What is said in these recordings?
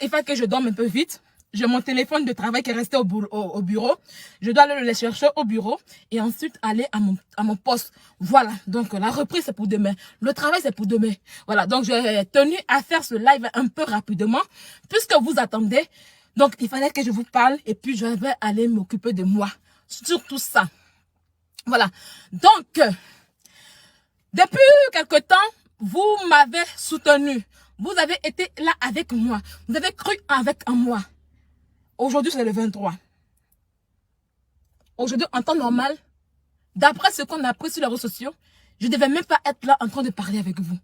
il fallait que je dorme un peu vite. J'ai mon téléphone de travail qui est resté au bureau. Je dois aller le chercher au bureau et ensuite aller à mon poste. Voilà, donc la reprise c'est pour demain. Le travail c'est pour demain. Voilà, donc j'ai tenu à faire ce live un peu rapidement puisque vous attendez. Donc il fallait que je vous parle et puis je vais aller m'occuper de moi. Surtout ça. Voilà, donc depuis quelque temps, vous m'avez soutenu. Vous avez été là avec moi. Vous avez cru avec moi. Aujourd'hui, c'est le 23. Aujourd'hui, en temps normal, d'après ce qu'on a appris sur les réseaux sociaux, je ne devais même pas être là en train de parler avec vous.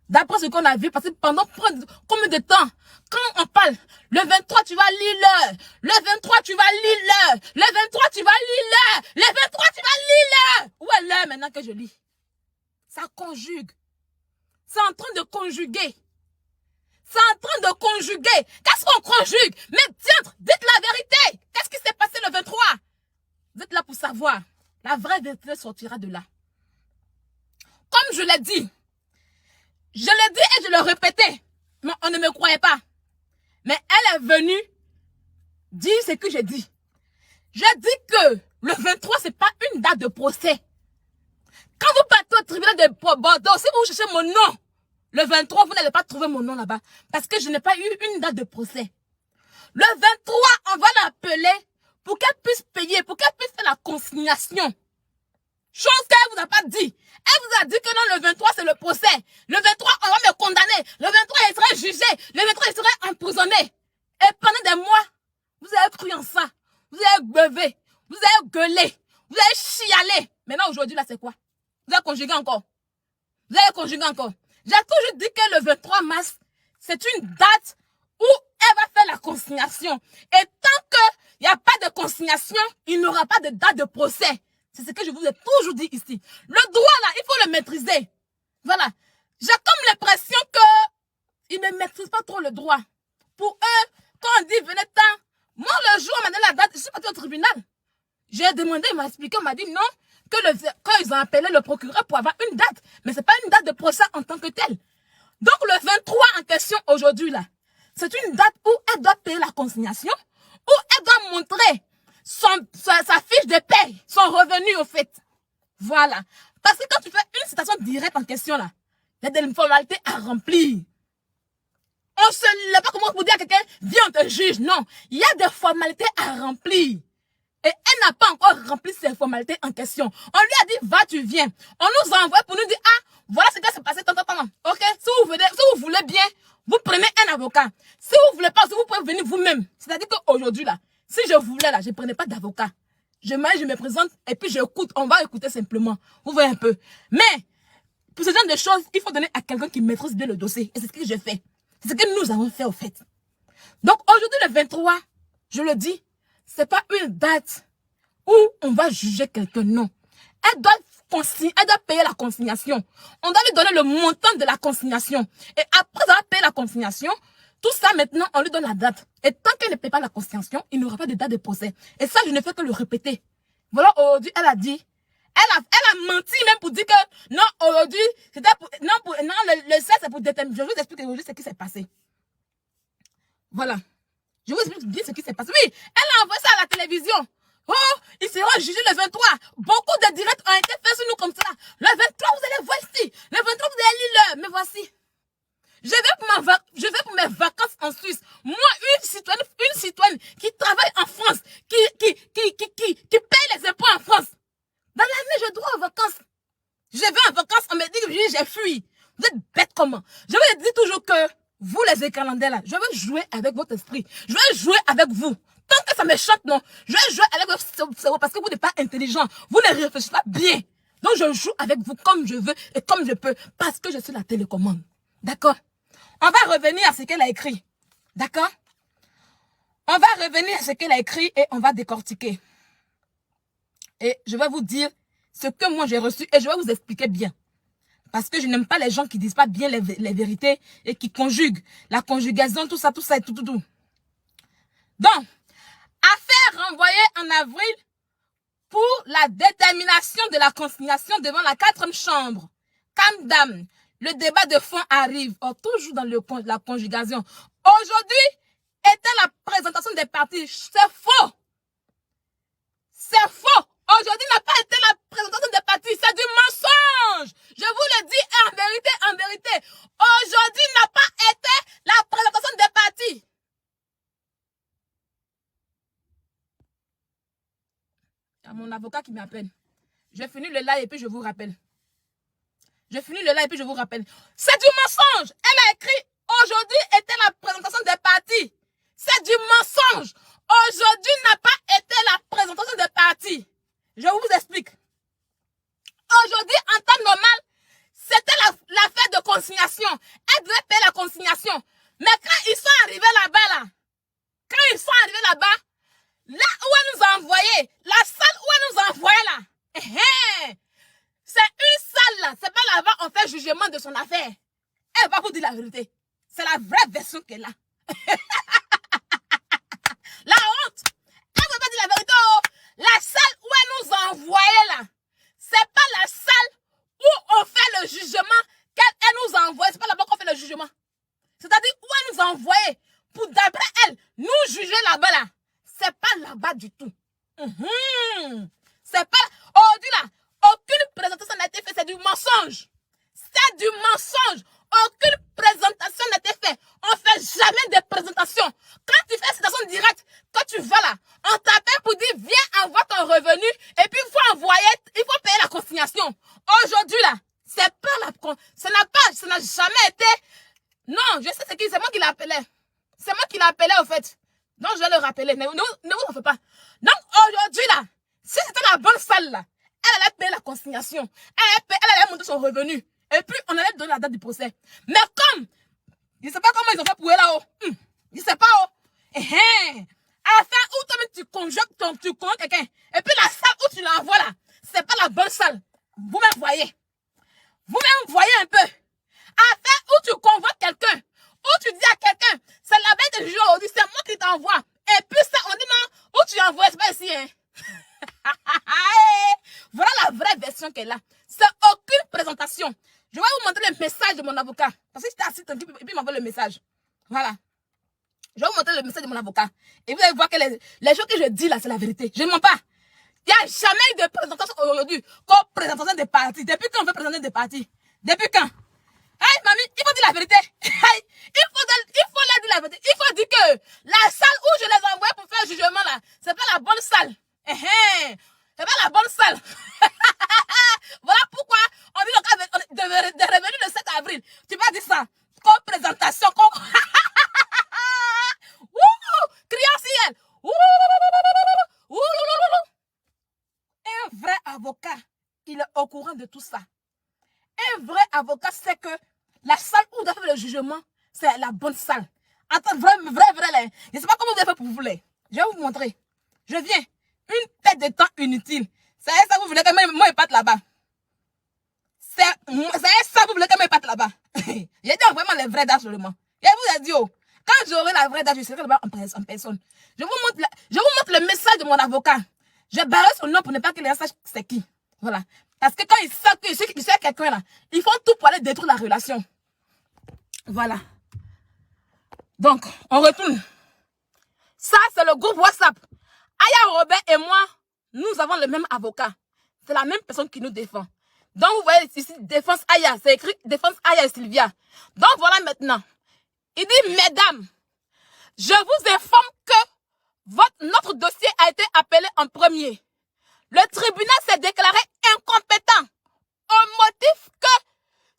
D'après ce qu'on a vu, parce que pendant combien de temps, quand on parle, le 23, tu vas lire l'heure. Le 23, tu vas lire l'heure. Le 23, tu vas lire l'heure. Le 23, tu vas lire l'heure. Où est l'heure maintenant que je lis? Ça conjugue. C'est en train de conjuguer. C'est en train de conjuguer. Qu'est-ce qu'on conjugue? Mais tiens, dites la vérité. Qu'est-ce qui s'est passé le 23? Vous êtes là pour savoir. La vraie vérité sortira de là. Comme je l'ai dit. Je l'ai dit et je le répétais. Mais on ne me croyait pas. Mais elle est venue dire ce que j'ai dit. J'ai dit que le 23, ce n'est pas une date de procès. Quand vous partez au tribunal de Bordeaux, si vous cherchez mon nom, le 23, vous n'allez pas trouver mon nom là-bas. Parce que je n'ai pas eu une date de procès. Le 23, on va l'appeler pour qu'elle puisse payer, pour qu'elle puisse faire la consignation. Chose qu'elle vous a pas dit. Elle vous a dit que non, le 23, c'est le procès. Le 23, on va me condamner. Le 23, il serait jugé. Le 23, il serait emprisonné. Et pendant des mois, vous avez cru en ça. Vous avez beuvé. Vous avez gueulé. Vous avez chialé. Maintenant, aujourd'hui, là, c'est quoi? Vous avez conjugué encore. Vous avez conjugué encore. J'ai toujours dit que le 23 mars, c'est une date où elle va faire la consignation. Et tant qu'il n'y a pas de consignation, il n'y aura pas de date de procès. C'est ce que je vous ai toujours dit ici. Le droit, là, il faut le maîtriser. Voilà. J'ai comme l'impression qu'ils ne maîtrisent pas trop le droit. Pour eux, quand on dit venez tant, moi, le jour où on m'a donné la date, je suis partie au tribunal. J'ai demandé, il m'a expliqué, on m'a dit non, que quand ils ont appelé le procureur pour avoir une date, mais ce n'est pas une date de procès en tant que telle. Donc le 23 en question aujourd'hui, là, c'est une date où elle doit payer la consignation, où elle doit montrer sa fiche de paie, son revenu au fait. Voilà. Parce que quand tu fais une citation directe en question, là, il y a des formalités à remplir. On ne sait pas comment vous dire à quelqu'un, viens, on te juge. Non, il y a des formalités à remplir. Et elle n'a pas encore rempli ces formalités en question. On lui a dit, va, tu viens. On nous envoie pour nous dire, ah, voilà ce qui s'est passé, tant. Ok, si vous voulez bien, vous prenez un avocat. Si vous voulez pas, si vous pouvez venir vous-même. C'est-à-dire qu'aujourd'hui, là, si je voulais, là, je ne prenais pas d'avocat. Je me présente et puis j'écoute. On va écouter simplement. Vous voyez un peu. Mais, pour ce genre de choses, il faut donner à quelqu'un qui maîtrise bien le dossier. Et c'est ce que j'ai fait. C'est ce que nous avons fait, au fait. Donc, aujourd'hui, le 23, je le dis, c'est pas une date où on va juger quelqu'un, non. Elle doit payer la consignation. On doit lui donner le montant de la consignation. Et après avoir payé la consignation, tout ça maintenant, on lui donne la date. Et tant qu'elle ne paye pas la consignation, il n'y aura pas de date de procès. Et ça, je ne fais que le répéter. Voilà, aujourd'hui, elle a dit, elle a menti même pour dire que, non, aujourd'hui, c'était pour, non, le 16, c'est pour déterminer. Je vous explique aujourd'hui ce qui s'est passé. Voilà. Je vous explique bien ce qui s'est passé. Oui, elle a envoyé ça à la télévision. Oh, il sera jugé le 23. Beaucoup de directs ont été faits sur nous comme ça. Le 23, vous allez voir ici. Le 23, vous allez lire l'heure. Mais voici. Je vais pour mes vacances en Suisse. Moi, une citoyenne qui travaille en France, qui paye les impôts en France. Dans l'année, j'ai droit aux vacances. Je vais en vacances, on me dit que j'ai fui. Vous êtes bête comment? Je vous dis toujours que vous, les écalandais là, je vais jouer avec votre esprit. Je vais jouer avec vous. Tant que ça me chante, non. Je vais jouer avec votre cerveau parce que vous n'êtes pas intelligent. Vous ne réfléchissez pas bien. Donc, je joue avec vous comme je veux et comme je peux parce que je suis la télécommande. D'accord? On va revenir à ce qu'elle a écrit. D'accord? On va revenir à ce qu'elle a écrit et on va décortiquer. Et je vais vous dire ce que moi j'ai reçu et je vais vous expliquer bien. Parce que je n'aime pas les gens qui disent pas bien les vérités et qui conjuguent. La conjugaison, tout ça et tout. Donc, affaire renvoyée en avril pour la détermination de la consignation devant la 4e chambre. Camdam, le débat de fond arrive. Oh, toujours dans la conjugation. Aujourd'hui, était la présentation des partis. C'est faux. C'est faux. Aujourd'hui n'a pas été la présentation des partis. C'est du mensonge. Je vous le dis en vérité, en vérité. Aujourd'hui n'a pas été la présentation des partis. Il y a mon avocat qui m'appelle. Je finis le live et puis je vous rappelle. Je finis le live et puis je vous rappelle. C'est du mensonge. Elle a écrit aujourd'hui était la présentation des partis. C'est du mensonge. Aujourd'hui n'a pas été la présentation des partis. Je vous explique. Aujourd'hui, en temps normal, c'était l'affaire de consignation. Elle devait payer la consignation. Mais quand ils sont arrivés là-bas, là, où elle nous a envoyé, la salle où elle nous a envoyé là, c'est une salle là, c'est pas là-bas on fait jugement de son affaire. Elle va vous dire la vérité. C'est la vraie version qu'elle a. La honte. Elle ne va pas dire la vérité. Oh. La salle où elle nous a envoyé là, c'est pas la salle où on fait le jugement qu'elle nous a envoyé. C'est pas là-bas qu'on fait le jugement. C'est-à-dire où elle nous a envoyé pour d'après elle nous juger là-bas là. C'est pas là-bas du tout. C'est pas. Aujourd'hui là, aucune présentation n'a été faite. C'est du mensonge. C'est du mensonge. Aucune présentation n'a été faite. On ne fait jamais de présentation. Quand tu fais citation directe, quand tu vas là, on t'appelle pour dire viens envoie ton revenu et puis il faut envoyer, il faut payer la consignation. Aujourd'hui là, c'est pas la ça n'a jamais été. Non, je sais c'est moi qui l'appelais. C'est moi qui l'appelais au fait. Donc je vais le rappeler. Ne vous en faites pas. Donc aujourd'hui là, si c'était la bonne salle là, elle allait payer la consignation. Elle allait monter son revenu. Et puis, on allait donner la date du procès. Mais comme, je ne sais pas comment ils ont fait pour elle là-haut. Je ne sais pas. À la fin, où toi-même tu conjonctes quelqu'un. Et puis, la salle où tu l'envoies là, c'est pas la bonne salle. Vous-même voyez. Vous-même voyez un peu. À la fin, où tu convoques quelqu'un. Où tu dis à quelqu'un, c'est la bête du jour aujourd'hui, c'est moi qui t'envoie. Et puis ça, on dit non, où tu envoies, c'est pas ici. Voilà la vraie version qu'elle a. C'est aucune présentation. Je vais vous montrer le message de mon avocat. Parce que j'étais assis tranquille et puis il m'envoie le message. Voilà. Je vais vous montrer le message de mon avocat. Et vous allez voir que les choses que je dis là, c'est la vérité. Je ne mens pas. Il n'y a jamais eu de présentation aujourd'hui comme présentation des partis. Depuis quand on fait présenter des partis? Depuis quand? Hey, mamie, il faut dire la vérité. Hey, il faut leur dire la vérité. Il faut dire que la salle où je les envoie pour faire le jugement là, c'est pas la bonne salle. C'est pas la bonne salle. Voilà pourquoi on dit de revenir le 7 avril. Tu vas dire ça. Comme présentation. Comme... Criant ciel. Un vrai avocat, il est au courant de tout ça. Un vrai avocat sait que la salle où on doit faire le jugement, c'est la bonne salle. Attends, vrai, là. Je ne sais pas comment vous avez fait pour vous les. Je vais vous montrer. Je viens. Une tête de temps inutile. C'est ça vous voulez que moi je parte là-bas. C'est ça vous voulez que moi je parte là-bas. J'ai dit vraiment les vraies dates seulement. Je vous ai dit, oh, quand j'aurai la vraie date, je serai là-bas en personne. Je vous montre le message de mon avocat. Je barre son nom pour ne pas que les gens sachent c'est qui. Voilà. Parce que quand ils savent que je suis quelqu'un là, ils font tout pour aller détruire la relation. Voilà. Donc, on retourne. Ça, c'est le groupe WhatsApp. Aya Robert et moi, nous avons le même avocat. C'est la même personne qui nous défend. Donc, vous voyez ici, défense Aya. C'est écrit défense Aya et Sylvia. Donc, voilà maintenant. Il dit, mesdames, je vous informe que notre dossier a été appelé en premier. Le tribunal s'est déclaré incompétent au motif que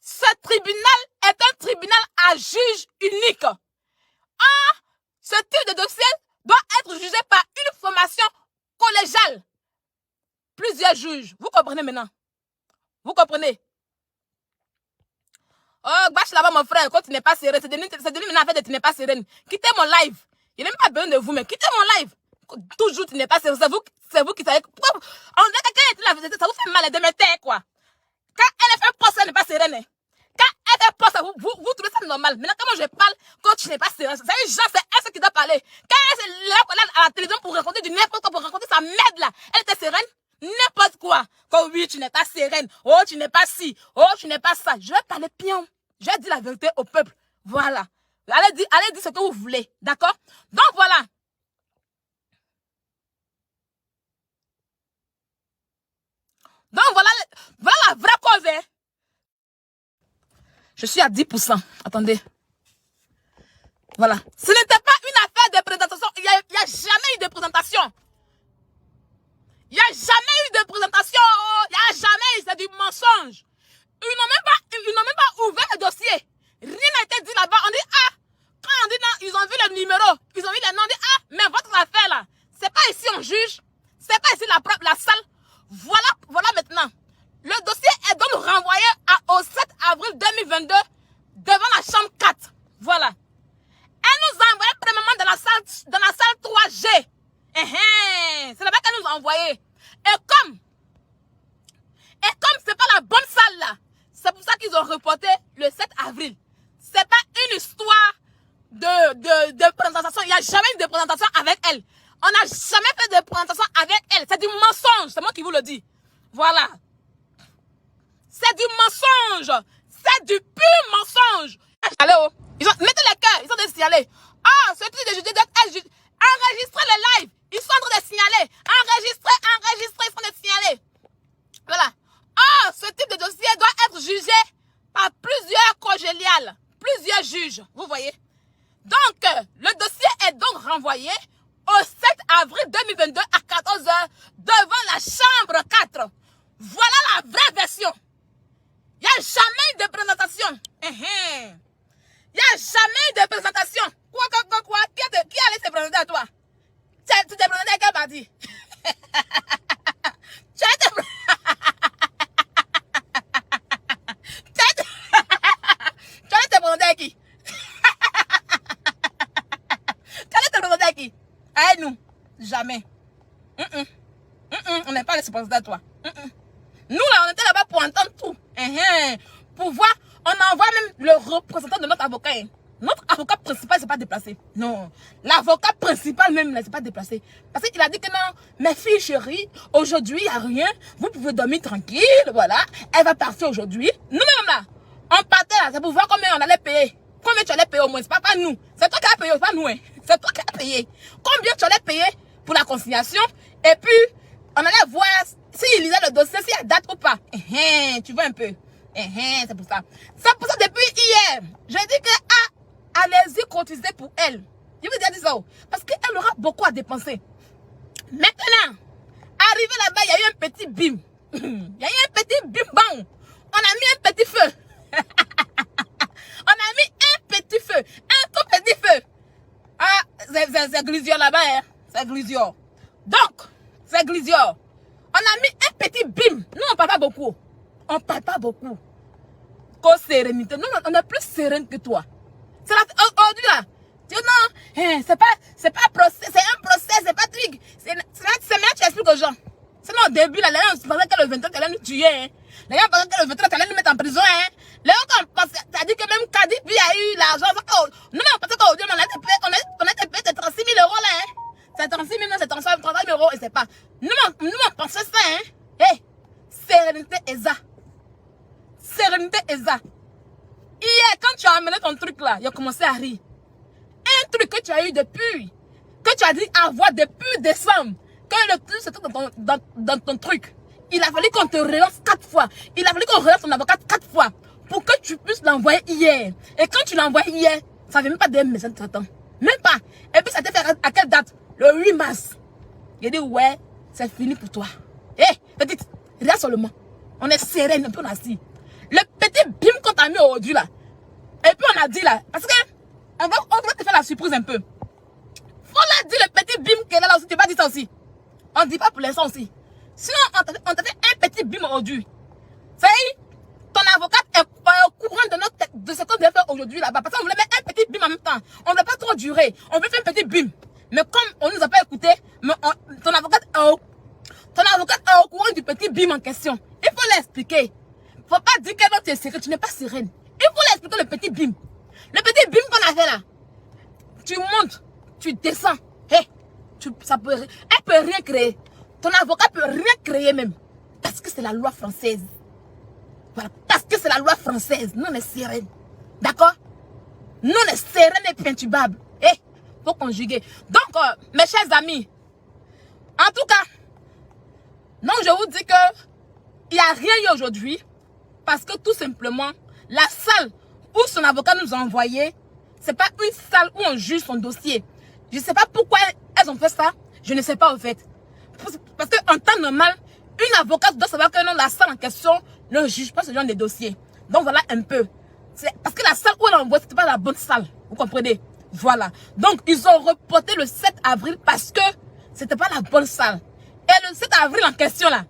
ce tribunal est un tribunal à juge unique. Or, ce type de dossier doit être jugé par une formation collégiale. Plusieurs juges. Vous comprenez maintenant? Vous comprenez? Oh, bâche là-bas, mon frère, quand tu n'es pas sereine. C'est devenu une affaire de tu n'es pas sereine. Quittez mon live. Il n'est même pas besoin de vous, mais quittez mon live. Toujours, tu n'es pas sereine. C'est vous qui savez. On dirait que quand la vérité, ça vous fait mal de me taire, quoi. Quand elle fait poste, elle n'est pas sereine. Quand elle fait poste, vous trouvez ça normal. Maintenant, comment je parle quand tu n'es pas sereine? C'est une gens, c'est elle qui doit parler. Quand elle est là à la télévision pour raconter du n'importe quoi, pour raconter sa merde là, elle était sereine? N'importe quoi. Quand oui, tu n'es pas sereine. Oh, tu n'es pas ci. Oh, tu n'es pas ça. Je vais parler pion. Je vais dire la vérité au peuple. Voilà. Allez dire ce que vous voulez. D'accord? Donc voilà. Donc voilà la vraie cause. Hein. Je suis à 10%. Attendez. Voilà. Ce n'était pas une affaire de présentation. Il n'y a jamais eu de présentation. Il n'y a jamais eu de présentation. Il n'y a jamais eu. C'est du mensonge. Ils n'ont même pas ouvert le dossier. Rien n'a été dit là-bas. On dit, ah, quand on dit non, ils ont vu le numéro, ils ont vu les noms, on dit, ah, mais votre affaire là, c'est pas ici on juge, c'est pas ici la salle. Voilà maintenant. Le dossier est donc renvoyé au 7 avril 2022 devant la chambre 4. Voilà. Elle nous a envoyé premièrement dans la salle 3G. C'est là-bas qu'elle nous a envoyé. Et comme c'est pas la bonne salle là, c'est pour ça qu'ils ont reporté le 7 avril. C'est pas une histoire de présentation. Il n'y a jamais eu de présentation avec elle. On n'a jamais fait de présentation avec elle. C'est du mensonge. C'est moi qui vous le dis. Voilà. C'est du mensonge. C'est du pur mensonge. Allez, oh. Mettez les cœurs. Ils sont en train de signaler. Ah, ce truc de juger enregistrez le live. Ils sont en train de signaler. Enregistrez. Ils sont en train de signaler. Voilà. Ah, ce type de dossier doit être jugé par plusieurs congéliales, plusieurs juges. Vous voyez? Donc, le dossier est donc renvoyé au 7 avril 2022 à 14 h devant la chambre 4. Voilà la vraie version. Il n'y a jamais eu de présentation. Il n'y a jamais eu de présentation. Quoi? Qui allait se présenter à toi? Tu t'es présenté à quel parti? Tu allais te présenter à qui? Tu allais te présenter à qui? À nous? Jamais. On n'est pas allé se présenter à toi. Nous là, on était là-bas pour entendre tout. Pour voir, on envoie même le représentant de notre avocat. Notre avocat principal ne s'est pas déplacé. Non. L'avocat principal même ne s'est pas déplacé. Parce qu'il a dit que non, mes filles chéries, aujourd'hui, il n'y a rien. Vous pouvez dormir tranquille. Voilà. Elle va partir aujourd'hui. Nous-mêmes là, on partait là. C'est pour voir combien on allait payer. Combien tu allais payer au moins. C'est pas nous. C'est toi qui as payé, c'est pas nous. Hein. C'est toi qui as payé. Combien tu allais payer pour la conciliation. Et puis, on allait voir s'il lisait le dossier, s'il y a date ou pas. Tu vois un peu. C'est pour ça. C'est pour ça depuis hier, j'ai dit que allez-y cotiser pour elle. Je vous ai dit ça. Parce qu'elle aura beaucoup à dépenser. Maintenant, arrivé là-bas, il y a eu un petit bim. Il y a eu un petit bim bang. On a mis un petit feu. On a mis un petit feu. Un tout petit feu. Ah, c'est Glisior là-bas. Hein? C'est Glisior. Donc, c'est Glisior. On a mis un petit bim. Nous, on ne parle pas beaucoup. On ne parle pas beaucoup. Qu'au sérénité. Nous, on est plus sereine que toi. C'est aujourd'hui là. Tu dis non, c'est pas procès, c'est un procès, c'est pas truc. C'est maintenant tu expliques aux gens. Sinon au début là, les gens pensaient que le 23 allait nous tuer. Hein. Les gens pensaient que le 23 allait nous mettre en prison. Hein. Les gens pensaient, t'as dit que même Kadip a eu l'argent. Nous, on pensait qu'aujourd'hui on a été payé 36 000 € là. Hein. C'est 36 000, c'est 35 000 € et c'est pas. Nous, on pensait ça. Hein. Hey, sérénité Eza. Sérénité Eza. Hier, quand tu as amené ton truc là, il a commencé à rire. Un truc que tu as eu depuis, que tu as dit avoir depuis décembre, que le truc c'était dans ton truc. Il a fallu qu'on te relance 4 fois. Il a fallu qu'on relance ton avocat 4 fois pour que tu puisses l'envoyer hier. Et quand tu l'envoies hier, ça ne fait même pas des messages de traitant. Même pas. Et puis ça t'est fait à quelle date? Le 8 mars. Il dit ouais, c'est fini pour toi. Hé, petite, regarde seulement. On est sereine, un peu assis. Le petit bim qu'on t'a mis aujourd'hui là. Et puis on a dit là, parce que on va te faire la surprise un peu. Faut la dire le petit bim qu'elle est là aussi, tu vas dire ça aussi. On ne dit pas pour l'instant aussi. Sinon, on t'a fait un petit bim aujourd'hui. Ça y est, ton avocate est au courant de ce qu'on devait faire aujourd'hui là-bas. Parce qu'on voulait mettre un petit bim en même temps. On ne veut pas trop durer. On veut faire un petit bim. Mais comme on ne nous a pas écouté, ton avocate est au courant du petit bim en question. Il faut l'expliquer. Il ne faut pas dire que tu es sereine, tu n'es pas sereine. Il faut l'expliquer le petit bim. Le petit bim qu'on a fait là. Tu montes, tu descends. Hey, elle peut rien créer. Ton avocat peut rien créer même. Parce que c'est la loi française. Voilà, parce que c'est la loi française. Nous, on est sereine. D'accord? Nous, on est sereines et perturbables. Eh, faut conjuguer. Donc, mes chers amis, en tout cas, donc je vous dis que il n'y a rien eu aujourd'hui parce que tout simplement, la salle où son avocat nous a envoyé, c'est pas une salle où on juge son dossier. Je ne sais pas pourquoi elles ont fait ça. Je ne sais pas, au fait. Parce qu'en temps normal, une avocate doit savoir que non, la salle en question ne juge pas ce genre de dossier. Donc voilà un peu. Parce que la salle où elle envoie, c'était pas la bonne salle. Vous comprenez? Voilà. Donc ils ont reporté le 7 avril parce que c'était pas la bonne salle. Et le 7 avril en question là,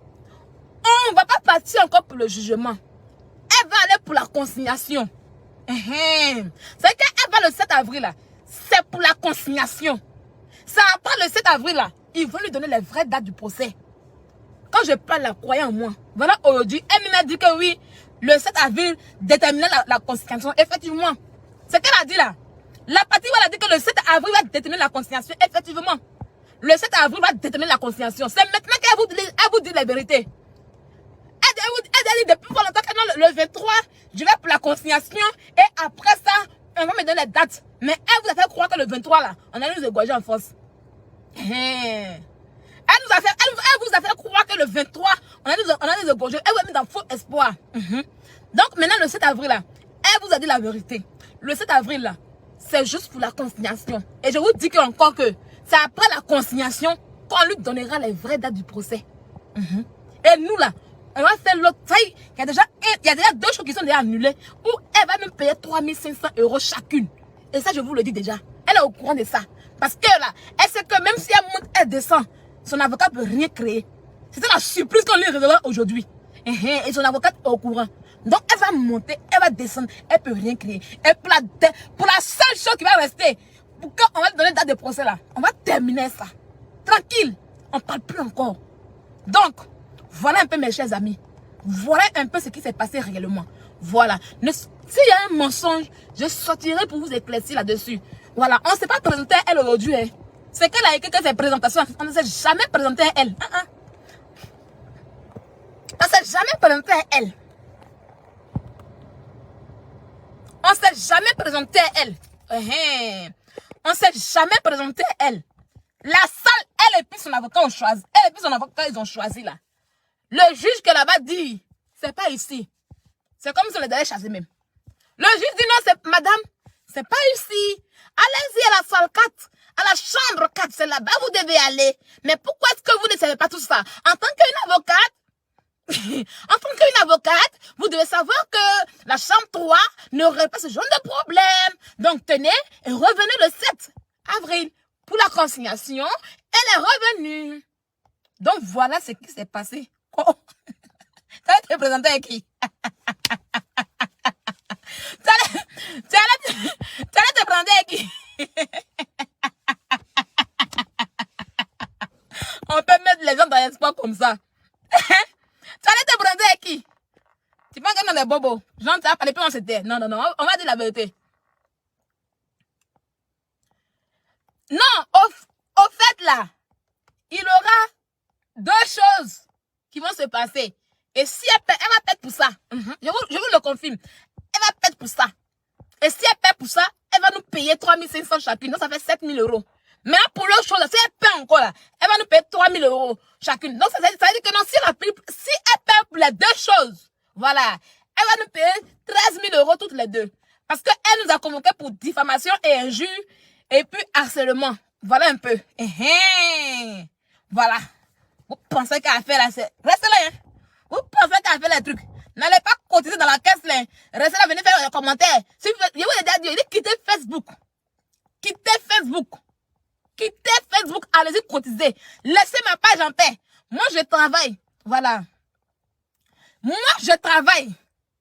on ne va pas partir encore pour le jugement. Elle va aller pour la consignation. C'est qu'elle va le 7 avril là. C'est pour la consignation. Ça après le 7 avril là, ils vont lui donner les vraies dates du procès. Quand je parle la croyant en moi, voilà aujourd'hui, elle m'a dit que oui, le 7 avril déterminer la consignation. Effectivement, c'est qu'elle a dit là. La partie où elle a dit que le 7 avril va déterminer la consignation. Effectivement, le 7 avril va déterminer la consignation. C'est maintenant qu'elle vous dit la vérité. Elle dit depuis longtemps que le 23, je vais pour la consignation et après ça, on va me donner les dates. Mais elle vous a fait croire que le 23 là, on allait nous égorger en force. Elle vous a fait croire que le 23, on allait nous égorger. Elle vous a mis dans faux espoir. Donc maintenant le 7 avril là, elle vous a dit la vérité. Le 7 avril là, c'est juste pour la consignation. Et je vous dis encore que c'est après la consignation qu'on lui donnera les vraies dates du procès. Et nous là, on va faire l'autre taille. Il y a déjà 2 choses qui sont déjà annulées. Où elle va même payer 3500 € chacune. Et ça, je vous le dis déjà. Elle est au courant de ça. Parce que là, elle sait que même si elle monte, elle descend, son avocat ne peut rien créer. C'était la surprise qu'on lui révélera aujourd'hui. Et son avocat est au courant. Donc, elle va monter, elle va descendre, elle ne peut rien créer. Et pour la seule chose qui va rester, pour qu'on va donner date de procès là, on va terminer ça. Tranquille. On ne parle plus encore. Donc, voilà un peu mes chers amis. Voilà un peu ce qui s'est passé réellement. Voilà. S'il y a un mensonge, je sortirai pour vous éclaircir là-dessus. Voilà. On ne s'est pas présenté à elle aujourd'hui. Hein. C'est qu'elle a écrit que ses présentations. On ne s'est jamais présenté à elle. On ne s'est jamais présenté à elle. On ne s'est jamais présenté à elle. On ne s'est jamais présenté à elle. La salle, elle et puis son avocat ont choisi. Elle et puis son avocat, ils ont choisi là. Le juge que là-bas dit, c'est pas ici. C'est comme si on les avait chassés même. Le juge dit non, c'est madame, c'est pas ici. Allez-y à la salle 4, à la chambre 4, c'est là-bas, vous devez aller. Mais pourquoi est-ce que vous ne savez pas tout ça? En tant qu'une avocate, vous devez savoir que la chambre 3 n'aurait pas ce genre de problème. Donc tenez et revenez le 7 avril pour la consignation. Elle est revenue. Donc voilà ce qui s'est passé. Oh. Tu allais te présenter avec qui? Tu allais te présenter avec qui? On peut mettre les gens dans l'espoir comme ça. Tu allais te présenter avec qui? Tu penses que dans les bobos, genre tu as parlé plus on s'était. Non, on va dire la vérité. Non, au fait là, il aura 2 choses qui vont se passer. Et si elle paie, elle va payer pour ça. Je vous le confirme. Elle va payer pour ça. Et si elle paie pour ça, elle va nous payer 3500 chacune. Donc ça fait 7000 €. Mais pour l'autre chose, si elle paie encore là, elle va nous payer 3000 € chacune. Donc ça veut dire que non, si elle paie pour les 2 choses, voilà, elle va nous payer 13 000 € toutes les 2. Parce qu'elle nous a convoqués pour diffamation et injure et puis harcèlement. Voilà un peu. Voilà. Vous pensez qu'elle a fait là, c'est... Restez là, hein. Vous pensez qu'elle a fait les trucs. N'allez pas cotiser dans la caisse, là. Restez là, venez faire les commentaires. Si vous... Je vous ai déjà dit, il dit quittez Facebook. Quittez Facebook. Quittez Facebook, allez-y cotiser. Laissez ma page en paix. Moi, je travaille. Voilà. Moi, je travaille.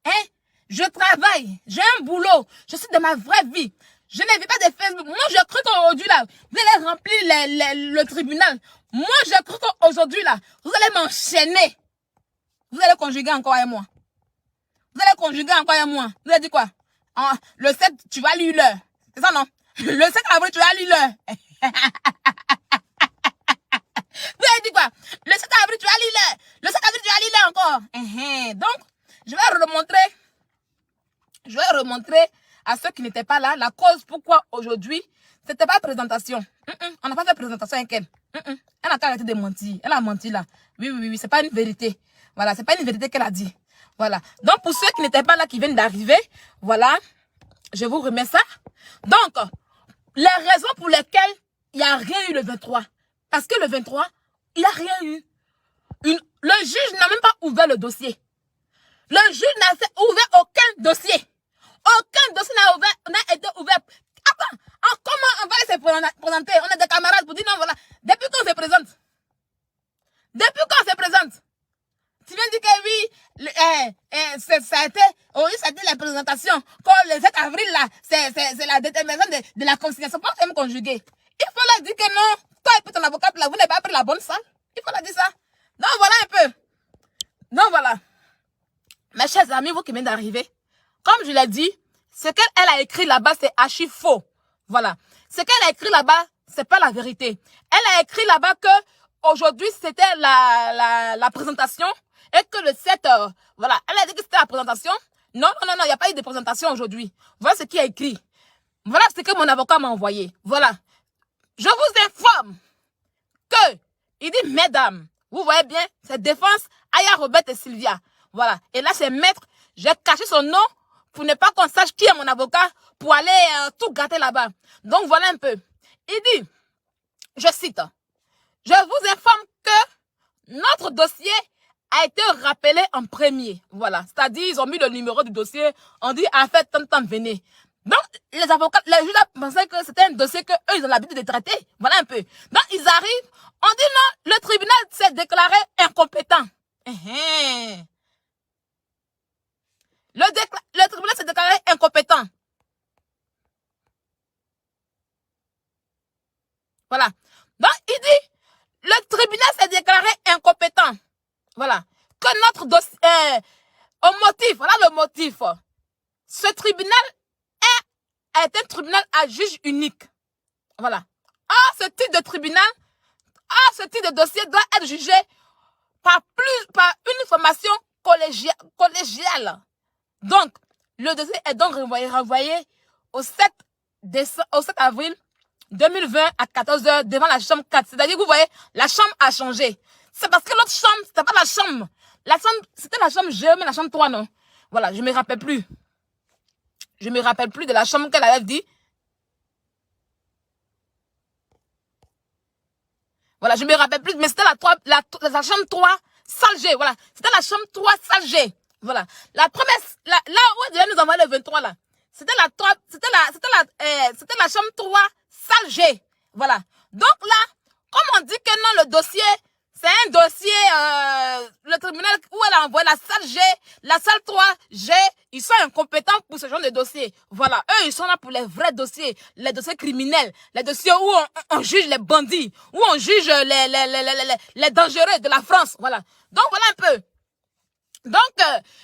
Hein? Je travaille. J'ai un boulot. Je suis dans ma vraie vie. Je ne vis pas de Facebook. Moi, je crois qu'aujourd'hui, là, vous allez remplir le tribunal. Moi, je crois qu'aujourd'hui, là, vous allez m'enchaîner. Vous allez conjuguer encore avec moi. Vous allez conjuguer encore avec moi. Vous allez dire quoi? Le 7, tu vas lire l'heure. C'est ça, non? Le 7 avril, tu vas lire l'heure. Vous avez dit quoi? Le 7 avril, tu vas lire l'heure. Le 7 avril, tu vas lire l'heure encore. Donc, je vais remontrer à ceux qui n'était pas là, la cause pourquoi aujourd'hui, c'était pas présentation. On n'a pas fait présentation avec elle. Elle a arrêté de mentir. Elle a menti là. Oui, c'est pas une vérité. Voilà, c'est pas une vérité qu'elle a dit. Voilà. Donc, pour ceux qui n'étaient pas là, qui viennent d'arriver, voilà, je vous remets ça. Donc, les raisons pour lesquelles il n'y a rien eu le 23. Parce que le 23, il n'y a rien eu. Le juge n'a même pas ouvert le dossier. Le juge n'a ouvert aucun dossier. Aucun dossier n'a été ouvert. Attends, comment on va se présenter? On est des camarades pour dire non, voilà. Depuis qu'on se présente. Depuis qu'on se présente. Tu viens dire que oui, ça a été la présentation. Quand le 7 avril, là, c'est la détermination de la conciliation. Pas même conjuguée. Il faut leur dire que non, toi et puis ton avocat, là, vous n'avez pas pris la bonne salle. Il faut leur dire ça. Donc voilà un peu. Donc voilà. Mes chers amis, vous qui venez d'arriver, comme je l'ai dit, ce qu'elle a écrit là-bas, c'est archi faux. Voilà. Ce qu'elle a écrit là-bas, c'est pas la vérité. Elle a écrit là-bas que aujourd'hui, c'était la présentation et que le 7, voilà. Elle a dit que c'était la présentation. Non, il n'y a pas eu de présentation aujourd'hui. Voilà ce qu'il a écrit. Voilà ce que mon avocat m'a envoyé. Voilà. Je vous informe que, il dit, mesdames, vous voyez bien, c'est défense, Aya, Robert et Sylvia. Voilà. Et là, c'est maître. J'ai caché son nom pour ne pas qu'on sache qui est mon avocat pour aller tout gâter là-bas. Donc, voilà un peu. Il dit, je cite, je vous informe que notre dossier a été rappelé en premier. Voilà. C'est-à-dire, ils ont mis le numéro du dossier. On dit, en fait, tant, venez. Donc, les avocats, les juges pensaient que c'était un dossier que eux ils ont l'habitude de traiter. Voilà un peu. Donc, ils arrivent. On dit non, le tribunal s'est déclaré incompétent. Le tribunal s'est déclaré incompétent. Voilà. Donc, il dit, le tribunal s'est déclaré incompétent. Voilà. Que notre dossier, au motif, voilà le motif. Ce tribunal est un tribunal à juge unique. Voilà. Ce type de tribunal, ce type de dossier doit être jugé par une formation collégiale. Donc, le dossier est donc renvoyé au 7 avril 2020 à 14h devant la chambre 4. C'est-à-dire que vous voyez, la chambre a changé. C'est parce que l'autre chambre, c'était pas la chambre. La chambre, c'était la chambre G, mais la chambre 3, non. Voilà, je me rappelle plus. Je me rappelle plus de la chambre qu'elle avait dit. Voilà, je me rappelle plus, mais c'était la chambre 3, salle G. Voilà, c'était la chambre 3, salle G. Voilà. La première, là où elle devait nous envoyer le 23, là. C'était la chambre 3, salle G. Voilà. Donc là, comme on dit que non, le dossier, c'est un dossier, le tribunal où elle a envoyé la salle G, la salle 3, G, ils sont incompétents pour ce genre de dossier. Voilà. Eux, ils sont là pour les vrais dossiers, les dossiers criminels, les dossiers où on juge les bandits, où on juge les dangereux de la France. Voilà. Donc, voilà un peu. Donc,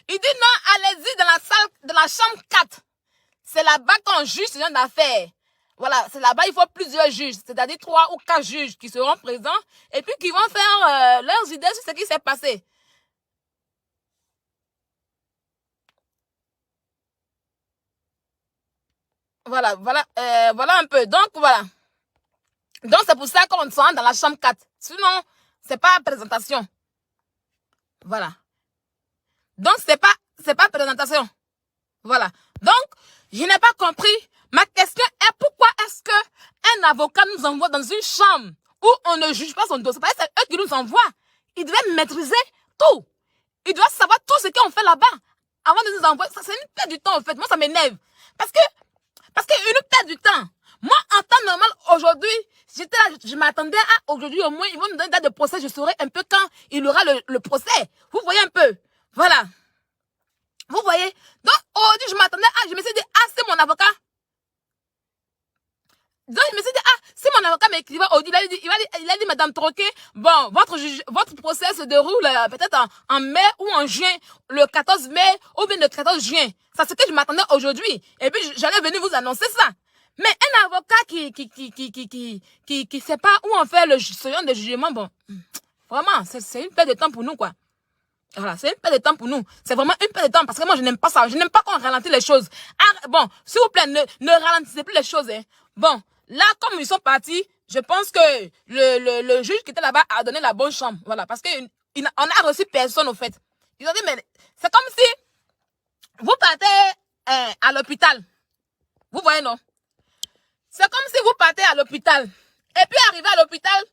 il dit non, allez-y dans la chambre 4. C'est là-bas qu'on juge ce genre d'affaires. Voilà, c'est là-bas, il faut plusieurs juges, c'est-à-dire 3 ou 4 juges qui seront présents et puis qui vont faire leurs idées sur ce qui s'est passé. Voilà, voilà un peu. Donc, voilà. Donc, c'est pour ça qu'on se rend dans la chambre 4. Sinon, c'est pas présentation. Voilà. Donc, c'est pas présentation. Voilà. Donc, je n'ai pas compris. Ma question est pourquoi est-ce que un avocat nous envoie dans une chambre où on ne juge pas son dossier? Parce que c'est eux qui nous envoient. Ils devaient maîtriser tout. Ils doivent savoir tout ce qu'on fait là-bas avant de nous envoyer. Ça, c'est une perte du temps, en fait. Moi, ça m'énerve. Parce qu'une perte du temps. Moi, en temps normal, aujourd'hui, j'étais là, je m'attendais à aujourd'hui, au moins, ils vont nous donner une date de procès. Je saurai un peu quand il y aura le procès. Vous voyez un peu. Voilà. Vous voyez? Donc, aujourd'hui, je m'attendais à, je me suis dit, c'est mon avocat. Donc, je me suis dit, si mon avocat m'écrivait aujourd'hui, il a dit, Madame Troquet, bon, votre procès se déroule peut-être en mai ou en juin, le 14 mai ou bien le 14 juin. C'est ce que je m'attendais aujourd'hui. Et puis, j'allais venir vous annoncer ça. Mais un avocat qui sait pas où on fait ce genre de jugement, bon, vraiment, c'est une perte de temps pour nous, quoi. Voilà, c'est une perte de temps pour nous. C'est vraiment une perte de temps parce que moi, je n'aime pas ça. Je n'aime pas qu'on ralentit les choses. Ah, bon, s'il vous plaît, ne ralentissez plus les choses. Hein. Bon, là, comme ils sont partis, je pense que le juge qui était là-bas a donné la bonne chambre. Voilà, parce qu'on a reçu personne, au fait. Ils ont dit, mais c'est comme si vous partez à l'hôpital. Vous voyez, non? C'est comme si vous partez à l'hôpital. Et puis, arrivé à l'hôpital,